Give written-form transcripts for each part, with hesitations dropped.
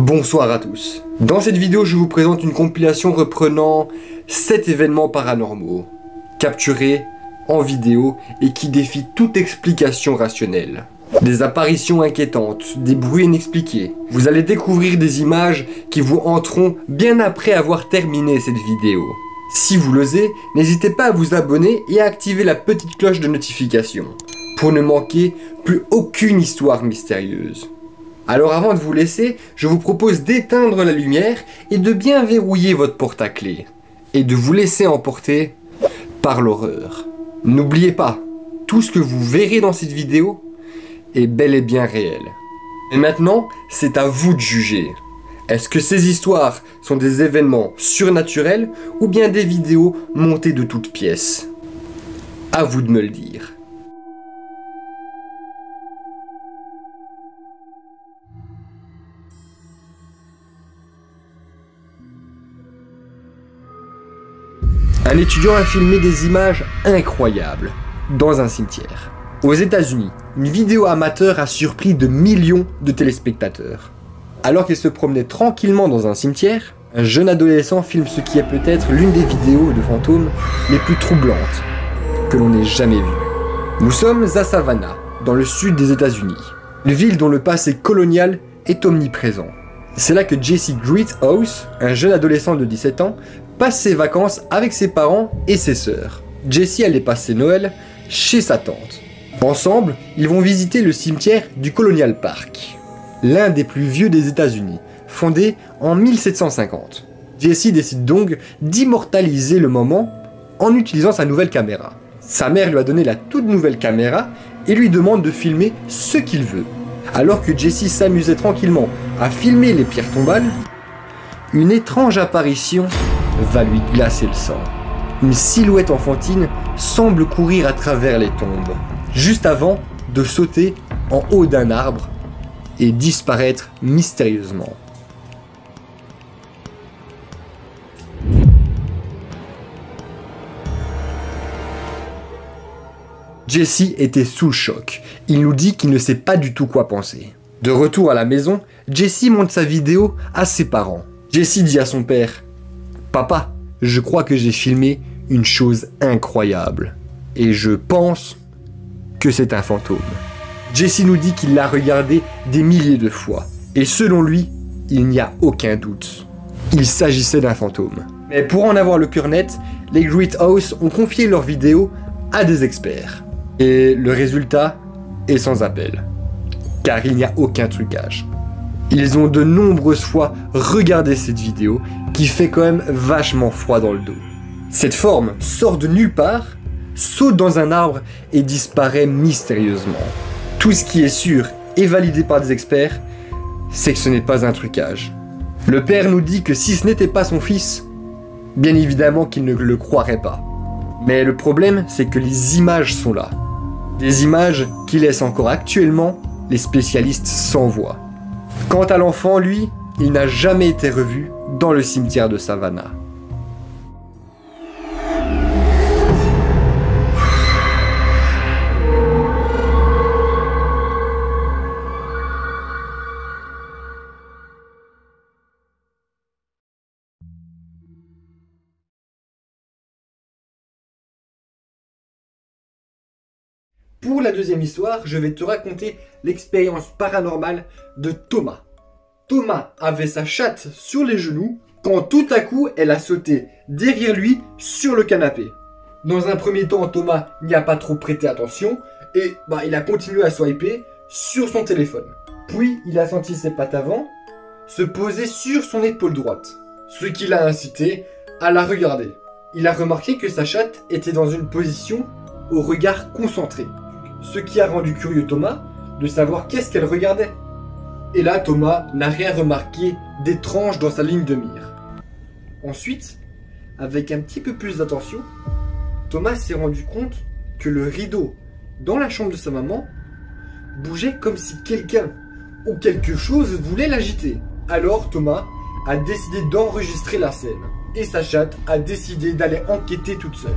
Bonsoir à tous. Dans cette vidéo, je vous présente une compilation reprenant 7 événements paranormaux, capturés en vidéo et qui défient toute explication rationnelle. Des apparitions inquiétantes, des bruits inexpliqués. Vous allez découvrir des images qui vous hanteront bien après avoir terminé cette vidéo. Si vous l'osez, n'hésitez pas à vous abonner et à activer la petite cloche de notification pour ne manquer plus aucune histoire mystérieuse. Alors avant de vous laisser, je vous propose d'éteindre la lumière et de bien verrouiller votre porte à clé et de vous laisser emporter par l'horreur. N'oubliez pas, tout ce que vous verrez dans cette vidéo est bel et bien réel. Et maintenant, c'est à vous de juger. Est-ce que ces histoires sont des événements surnaturels ou bien des vidéos montées de toutes pièces? À vous de me le dire. Un étudiant a filmé des images incroyables dans un cimetière. Aux États-Unis, une vidéo amateur a surpris de millions de téléspectateurs. Alors qu'il se promenait tranquillement dans un cimetière, un jeune adolescent filme ce qui est peut-être l'une des vidéos de fantômes les plus troublantes que l'on ait jamais vues. Nous sommes à Savannah, dans le sud des États-Unis, une ville dont le passé colonial est omniprésent. C'est là que Jesse Greathouse, un jeune adolescent de 17 ans, passe ses vacances avec ses parents et ses sœurs. Jesse allait passer Noël chez sa tante. Ensemble, ils vont visiter le cimetière du Colonial Park, l'un des plus vieux des États-Unis, fondé en 1750. Jesse décide donc d'immortaliser le moment en utilisant sa nouvelle caméra. Sa mère lui a donné la toute nouvelle caméra et lui demande de filmer ce qu'il veut. Alors que Jesse s'amusait tranquillement à filmer les pierres tombales, une étrange apparition va lui glacer le sang. Une silhouette enfantine semble courir à travers les tombes, juste avant de sauter en haut d'un arbre et disparaître mystérieusement. Jesse était sous le choc. Il nous dit qu'il ne sait pas du tout quoi penser. De retour à la maison, Jesse montre sa vidéo à ses parents. Jesse dit à son père: « Papa, je crois que j'ai filmé une chose incroyable. Et je pense que c'est un fantôme. » Jesse nous dit qu'il l'a regardé des milliers de fois. Et selon lui, il n'y a aucun doute. Il s'agissait d'un fantôme. Mais pour en avoir le cœur net, les Greathouse ont confié leur vidéo à des experts. Et le résultat est sans appel. Car il n'y a aucun trucage. Ils ont de nombreuses fois regardé cette vidéo qui fait quand même vachement froid dans le dos. Cette forme sort de nulle part, saute dans un arbre et disparaît mystérieusement. Tout ce qui est sûr et validé par des experts, c'est que ce n'est pas un trucage. Le père nous dit que si ce n'était pas son fils, bien évidemment qu'il ne le croirait pas. Mais le problème, c'est que les images sont là. Des images qui laissent encore actuellement les spécialistes sans voix. Quant à l'enfant, lui, il n'a jamais été revu dans le cimetière de Savannah. Pour la deuxième histoire, je vais te raconter l'expérience paranormale de Thomas. Thomas avait sa chatte sur les genoux quand tout à coup elle a sauté derrière lui sur le canapé. Dans un premier temps, Thomas n'y a pas trop prêté attention et il a continué à swiper sur son téléphone. Puis il a senti ses pattes avant se poser sur son épaule droite, ce qui l'a incité à la regarder. Il a remarqué que sa chatte était dans une position au regard concentré. Ce qui a rendu curieux Thomas de savoir qu'est-ce qu'elle regardait. Et là, Thomas n'a rien remarqué d'étrange dans sa ligne de mire. Ensuite, avec un petit peu plus d'attention, Thomas s'est rendu compte que le rideau dans la chambre de sa maman bougeait comme si quelqu'un ou quelque chose voulait l'agiter. Alors Thomas a décidé d'enregistrer la scène et sa chatte a décidé d'aller enquêter toute seule.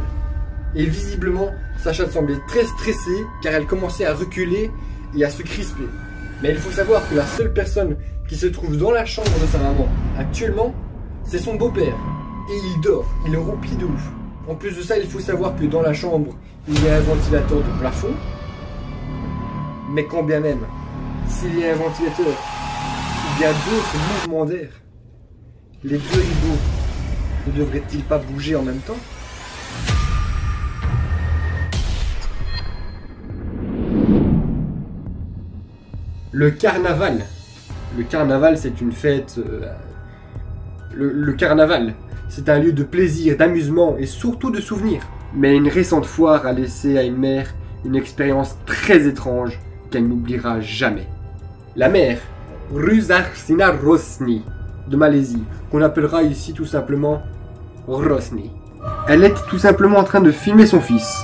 Et visiblement, sa chatte semblait très stressée car elle commençait à reculer et à se crisper. Mais il faut savoir que la seule personne qui se trouve dans la chambre de sa maman actuellement, c'est son beau-père. Et il dort, il roupille de ouf. En plus de ça, il faut savoir que dans la chambre, il y a un ventilateur de plafond. Mais quand bien même, s'il y a un ventilateur, il y a d'autres mouvements d'air. Les deux rideaux ne devraient-ils pas bouger en même temps? Le carnaval. Le carnaval, c'est une fête... Le carnaval, c'est un lieu de plaisir, d'amusement et surtout de souvenirs. Mais une récente foire a laissé à une mère une expérience très étrange qu'elle n'oubliera jamais. La mère, Ruzarsina Rosni, de Malaisie, qu'on appellera ici tout simplement Rosni. Elle était tout simplement en train de filmer son fils,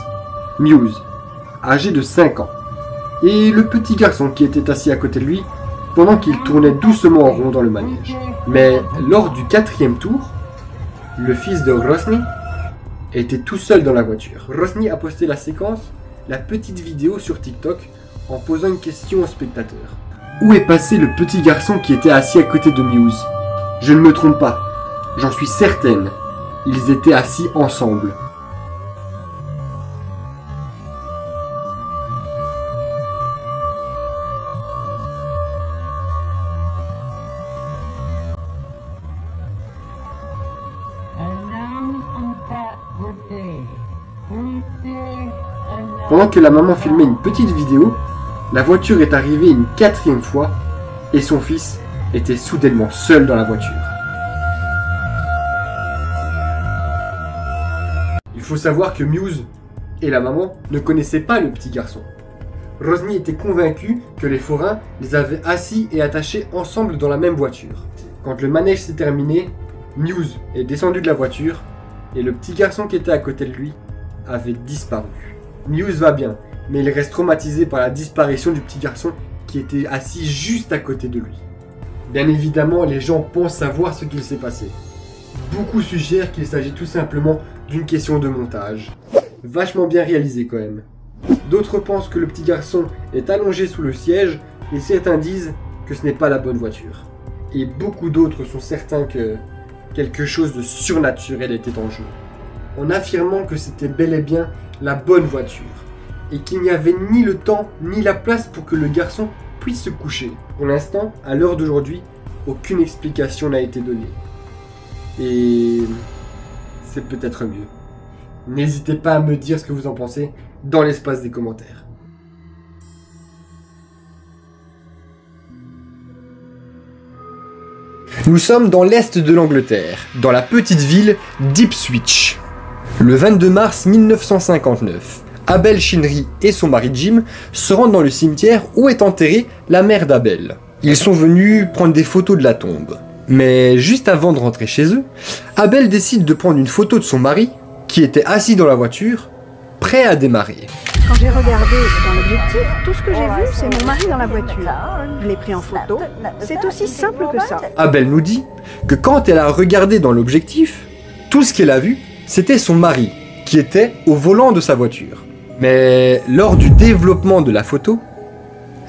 Muse, âgé de 5 ans, et le petit garçon qui était assis à côté de lui pendant qu'il tournait doucement en rond dans le manège. Mais lors du 4e tour, le fils de Rosni était tout seul dans la voiture. Rosni a posté la séquence, la petite vidéo sur TikTok, en posant une question au spectateur. Où est passé le petit garçon qui était assis à côté de Muse? Je ne me trompe pas, j'en suis certaine, ils étaient assis ensemble. Pendant que la maman filmait une petite vidéo, la voiture est arrivée une 4e fois et son fils était soudainement seul dans la voiture. Il faut savoir que Muse et la maman ne connaissaient pas le petit garçon. Rosny était convaincu que les forains les avaient assis et attachés ensemble dans la même voiture. Quand le manège s'est terminé, Muse est descendu de la voiture et le petit garçon qui était à côté de lui avait disparu. Muse va bien, mais il reste traumatisé par la disparition du petit garçon qui était assis juste à côté de lui. Bien évidemment, les gens pensent savoir ce qu'il s'est passé. Beaucoup suggèrent qu'il s'agit tout simplement d'une question de montage. Vachement bien réalisé quand même. D'autres pensent que le petit garçon est allongé sous le siège et certains disent que ce n'est pas la bonne voiture. Et beaucoup d'autres sont certains que quelque chose de surnaturel était en jeu, en affirmant que c'était bel et bien la bonne voiture, et qu'il n'y avait ni le temps ni la place pour que le garçon puisse se coucher. Pour l'instant, à l'heure d'aujourd'hui, aucune explication n'a été donnée. Et c'est peut-être mieux. N'hésitez pas à me dire ce que vous en pensez dans l'espace des commentaires. Nous sommes dans l'est de l'Angleterre, dans la petite ville d'Ipswich. Le 22 mars 1959, Abel Shinry et son mari Jim se rendent dans le cimetière où est enterrée la mère d'Abel. Ils sont venus prendre des photos de la tombe. Mais juste avant de rentrer chez eux, Abel décide de prendre une photo de son mari, qui était assis dans la voiture, prêt à démarrer. Quand j'ai regardé dans l'objectif, tout ce que j'ai vu, c'est mon mari dans la voiture. Je l'ai pris en photo, c'est aussi simple que ça. Abel nous dit que quand elle a regardé dans l'objectif, tout ce qu'elle a vu, c'était son mari, qui était au volant de sa voiture. Mais lors du développement de la photo,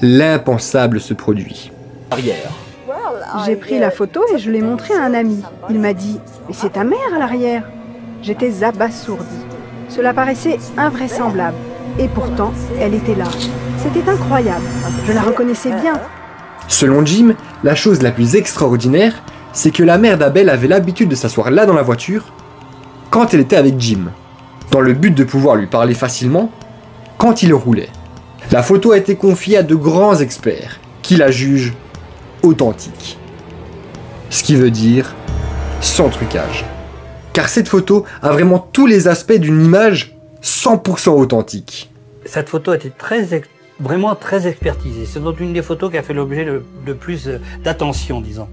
l'impensable se produit. J'ai pris la photo et je l'ai montrée à un ami. Il m'a dit « Mais c'est ta mère à l'arrière !» J'étais abasourdie. Cela paraissait invraisemblable. Et pourtant, elle était là. C'était incroyable. Je la reconnaissais bien. Selon Jim, la chose la plus extraordinaire, c'est que la mère d'Abel avait l'habitude de s'asseoir là dans la voiture quand elle était avec Jim, dans le but de pouvoir lui parler facilement quand il roulait. La photo a été confiée à de grands experts qui la jugent authentique. Ce qui veut dire sans trucage. Car cette photo a vraiment tous les aspects d'une image 100% authentique. Cette photo a été vraiment très expertisée. C'est donc une des photos qui a fait l'objet de plus d'attention, disons.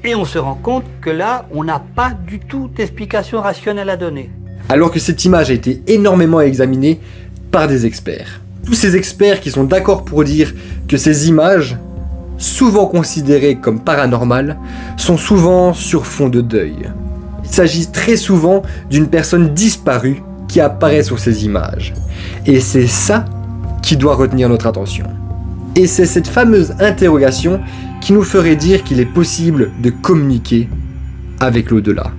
Et on se rend compte que là, on n'a pas du tout d'explication rationnelle à donner. Alors que cette image a été énormément examinée par des experts. Tous ces experts qui sont d'accord pour dire que ces images, souvent considérées comme paranormales, sont souvent sur fond de deuil. Il s'agit très souvent d'une personne disparue qui apparaît sur ces images. Et c'est ça qui doit retenir notre attention. Et c'est cette fameuse interrogation qui nous ferait dire qu'il est possible de communiquer avec l'au-delà.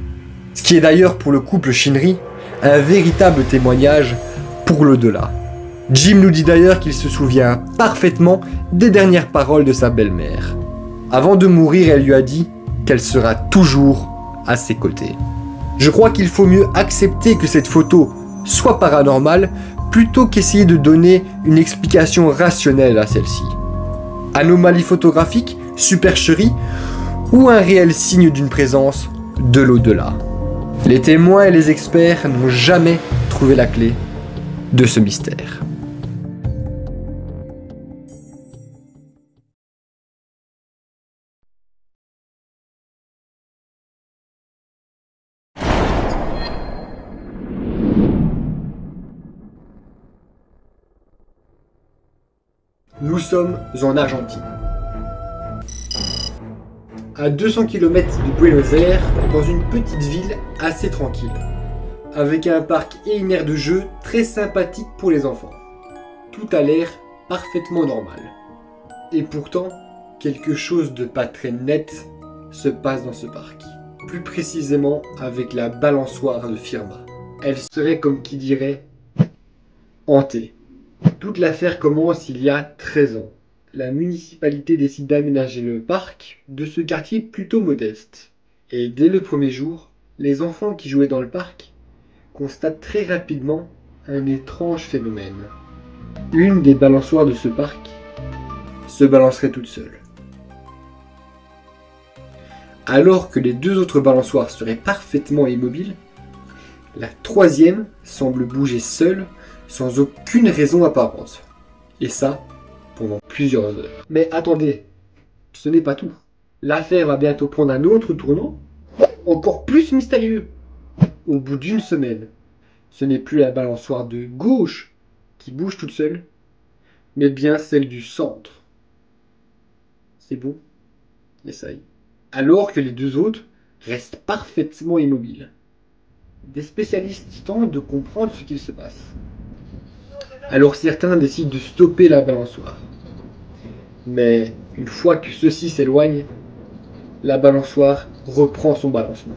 Ce qui est d'ailleurs pour le couple Shinri un véritable témoignage pour l'au-delà. Jim nous dit d'ailleurs qu'il se souvient parfaitement des dernières paroles de sa belle-mère. Avant de mourir, elle lui a dit qu'elle sera toujours à ses côtés. Je crois qu'il faut mieux accepter que cette photo soit paranormale plutôt qu'essayer de donner une explication rationnelle à celle-ci. Anomalie photographique, supercherie ou un réel signe d'une présence de l'au-delà. Les témoins et les experts n'ont jamais trouvé la clé de ce mystère. Nous sommes en Argentine. À 200 km de Buenos Aires, dans une petite ville assez tranquille, avec un parc et une aire de jeu très sympathique pour les enfants. Tout a l'air parfaitement normal. Et pourtant, quelque chose de pas très net se passe dans ce parc. Plus précisément avec la balançoire de Firma. Elle serait, comme qui dirait, hantée. Toute l'affaire commence il y a 13 ans. La municipalité décide d'aménager le parc de ce quartier plutôt modeste. Et dès le premier jour, les enfants qui jouaient dans le parc constatent très rapidement un étrange phénomène. Une des balançoires de ce parc se balancerait toute seule. Alors que les deux autres balançoires seraient parfaitement immobiles, la troisième semble bouger seule sans aucune raison apparente. Et ça, pendant plusieurs heures. Mais attendez, ce n'est pas tout. L'affaire va bientôt prendre un autre tournant, encore plus mystérieux. Au bout d'une semaine, ce n'est plus la balançoire de gauche qui bouge toute seule, mais bien celle du centre. C'est bon, essaye. Alors que les deux autres restent parfaitement immobiles. Des spécialistes tentent de comprendre ce qu'il se passe. Alors certains décident de stopper la balançoire. Mais une fois que ceux-ci s'éloignent, la balançoire reprend son balancement.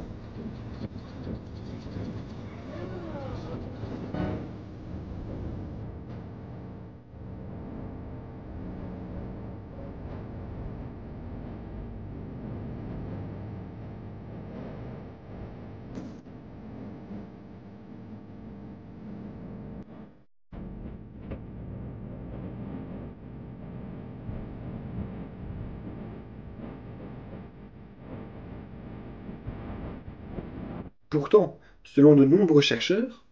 Pourtant, selon de nombreux chercheurs,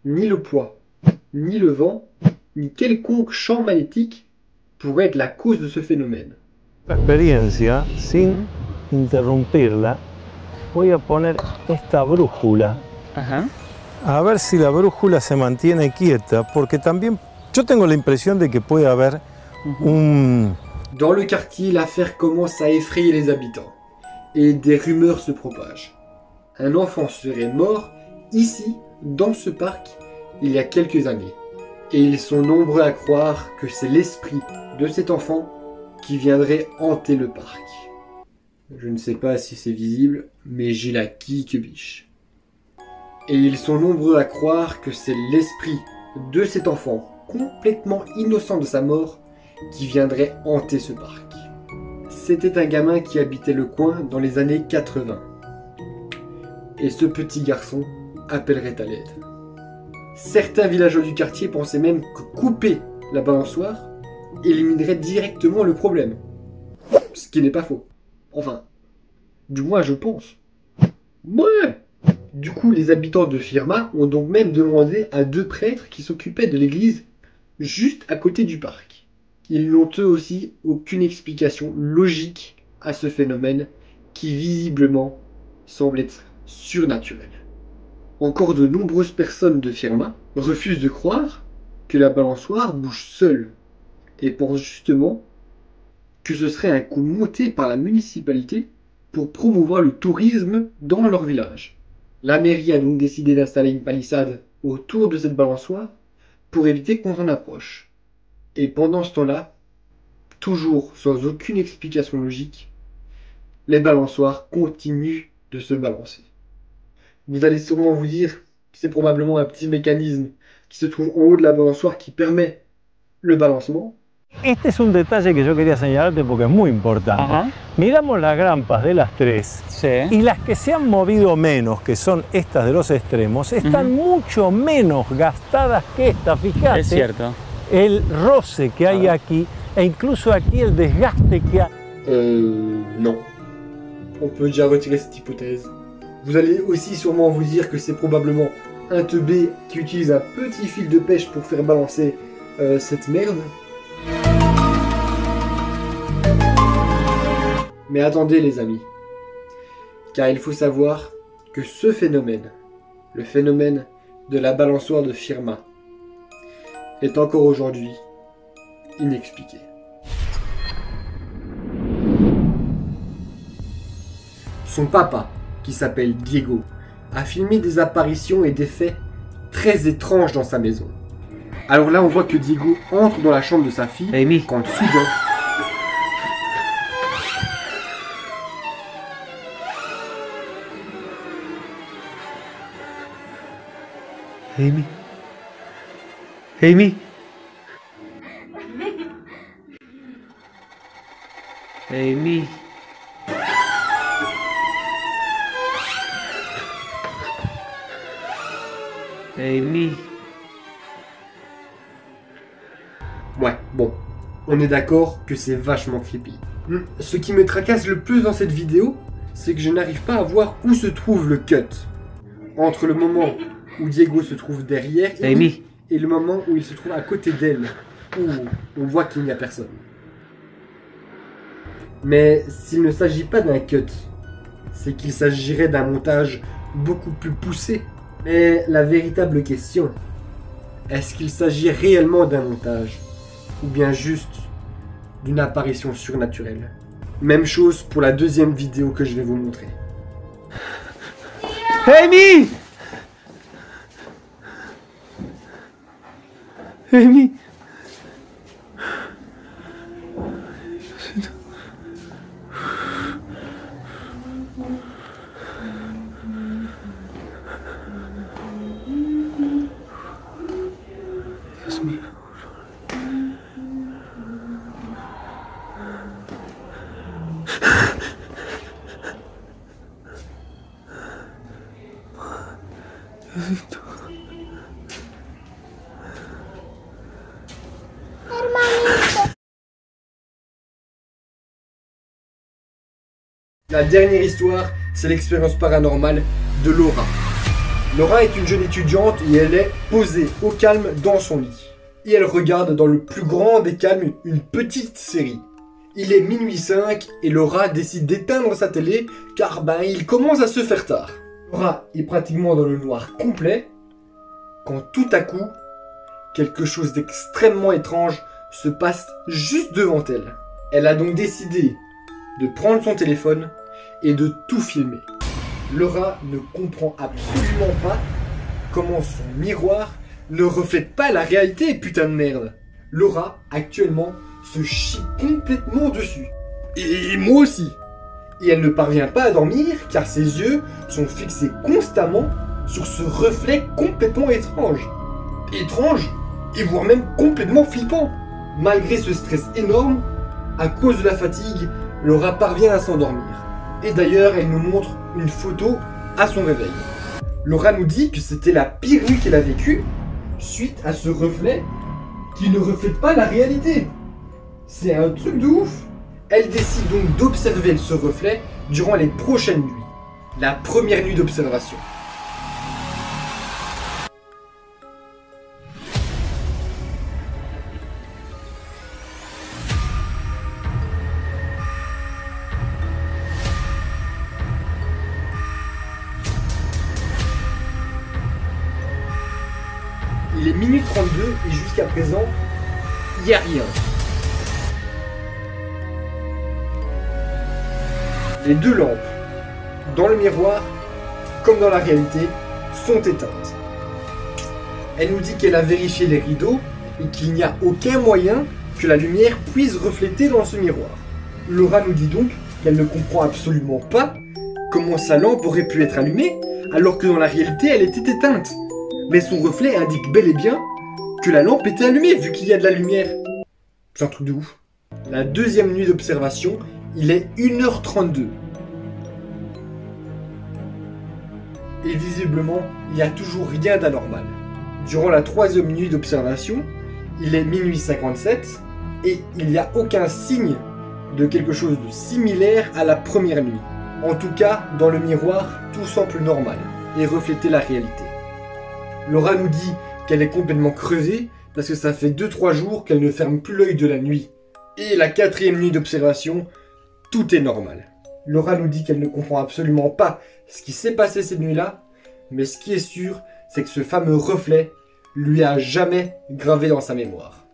ni le poids, ni le vent, ni quelconque champ magnétique pourrait être la cause de ce phénomène. Experiencia, sin interrumpirla, voy a poner esta brújula. A ver si la brújula se mantiene quieta, porque también yo tengo la impresión de que puede haber un... Dans le quartier, l'affaire commence à effrayer les habitants, et des rumeurs se propagent. Un enfant serait mort ici, dans ce parc, il y a quelques années. Et ils sont nombreux à croire que c'est l'esprit de cet enfant qui viendrait hanter le parc. Je ne sais pas si c'est visible, mais j'ai la quique-biche. Et ils sont nombreux à croire que c'est l'esprit de cet enfant, complètement innocent de sa mort, qui viendrait hanter ce parc. C'était un gamin qui habitait le coin dans les années 80. Et ce petit garçon appellerait à l'aide. Certains villageois du quartier pensaient même que couper la balançoire éliminerait directement le problème. Ce qui n'est pas faux. Enfin, du moins je pense. Ouais. Du coup, les habitants de Firma ont donc même demandé à deux prêtres qui s'occupaient de l'église juste à côté du parc. Ils n'ont eux aussi aucune explication logique à ce phénomène qui visiblement semble être surnaturel. Encore de nombreuses personnes de Firma refusent de croire que la balançoire bouge seule et pensent justement que ce serait un coup monté par la municipalité pour promouvoir le tourisme dans leur village. La mairie a donc décidé d'installer une palissade autour de cette balançoire pour éviter qu'on s'en approche. Et pendant ce temps-là, toujours sans aucune explication logique, les balançoires continuent de se balancer. Vous allez sûrement vous dire que c'est probablement un petit mécanisme qui se trouve en haut de la balançoire qui permet le balancement. Este es un detalle que yo quería señalarte porque es muy importante. Miramos las grampas de las tres y las que se han movido menos, que son estas de los extremos, están mucho menos gastadas que esta. Fíjate, es cierto. El roce que hay aquí e incluso aquí el desgaste que hay. Non. On peut déjà retirer cette hypothèse. Vous allez aussi sûrement vous dire que c'est probablement un teubé qui utilise un petit fil de pêche pour faire balancer cette merde. Mais attendez les amis, car il faut savoir que ce phénomène, le phénomène de la balançoire de Firma, est encore aujourd'hui inexpliqué. Son papa, qui s'appelle Diego, a filmé des apparitions et des faits très étranges dans sa maison. Alors là, on voit que Diego entre dans la chambre de sa fille quand soudain... Amy. Amy. Amy. Amy. Ouais, bon. On est d'accord que c'est vachement creepy. Ce qui me tracasse le plus dans cette vidéo, c'est que je n'arrive pas à voir où se trouve le cut. Entre le moment où Diego se trouve derrière Amy. Et le moment où il se trouve à côté d'elle, où on voit qu'il n'y a personne. Mais s'il ne s'agit pas d'un cut, c'est qu'il s'agirait d'un montage beaucoup plus poussé. Mais la véritable question, est-ce qu'il s'agit réellement d'un montage, ou bien juste d'une apparition surnaturelle? Même chose pour la deuxième vidéo que je vais vous montrer. Amy! Amy! Dios mío. Diosito. La dernière histoire, c'est l'expérience paranormale de Laura. Laura est une jeune étudiante et elle est posée au calme dans son lit. Et elle regarde dans le plus grand des calmes une petite série. Il est minuit 5 et Laura décide d'éteindre sa télé car il commence à se faire tard. Laura est pratiquement dans le noir complet quand tout à coup, quelque chose d'extrêmement étrange se passe juste devant elle. Elle a donc décidé de prendre son téléphone et de tout filmer. Laura ne comprend absolument pas comment son miroir ne reflète pas la réalité, putain de merde. Laura, actuellement, se chie complètement dessus. Et moi aussi. Et elle ne parvient pas à dormir car ses yeux sont fixés constamment sur ce reflet complètement étrange. Étrange et voire même complètement flippant. Malgré ce stress énorme, à cause de la fatigue, Laura parvient à s'endormir. Et d'ailleurs, elle nous montre une photo à son réveil. Laura nous dit que c'était la pire nuit qu'elle a vécue, suite à ce reflet qui ne reflète pas la réalité. C'est un truc de ouf. Elle décide donc d'observer ce reflet durant les prochaines nuits. La première nuit d'observation. Il est minuit 32 et jusqu'à présent, il n'y a rien. Les deux lampes, dans le miroir, comme dans la réalité, sont éteintes. Elle nous dit qu'elle a vérifié les rideaux et qu'il n'y a aucun moyen que la lumière puisse refléter dans ce miroir. Laura nous dit donc qu'elle ne comprend absolument pas comment sa lampe aurait pu être allumée alors que dans la réalité elle était éteinte. Mais son reflet indique bel et bien que la lampe était allumée vu qu'il y a de la lumière. C'est un truc de ouf. La deuxième nuit d'observation, il est 1h32. Et visiblement, il n'y a toujours rien d'anormal. Durant la troisième nuit d'observation, il est minuit 57 et il n'y a aucun signe de quelque chose de similaire à la première nuit. En tout cas, dans le miroir, tout semble normal et refléter la réalité. Laura nous dit qu'elle est complètement creusée parce que ça fait 2-3 jours qu'elle ne ferme plus l'œil de la nuit. Et la quatrième nuit d'observation, tout est normal. Laura nous dit qu'elle ne comprend absolument pas ce qui s'est passé cette nuit-là, mais ce qui est sûr, c'est que ce fameux reflet lui a jamais gravé dans sa mémoire.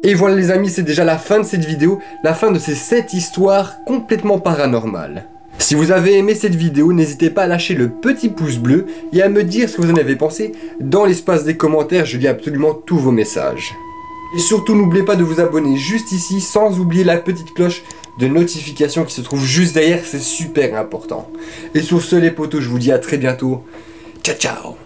Et voilà les amis, c'est déjà la fin de cette vidéo, la fin de ces 7 histoires complètement paranormales. Si vous avez aimé cette vidéo, n'hésitez pas à lâcher le petit pouce bleu et à me dire ce que vous en avez pensé dans l'espace des commentaires, je lis absolument tous vos messages. Et surtout n'oubliez pas de vous abonner juste ici, sans oublier la petite cloche de notification qui se trouve juste derrière, c'est super important. Et sur ce les potos, je vous dis à très bientôt, ciao ciao.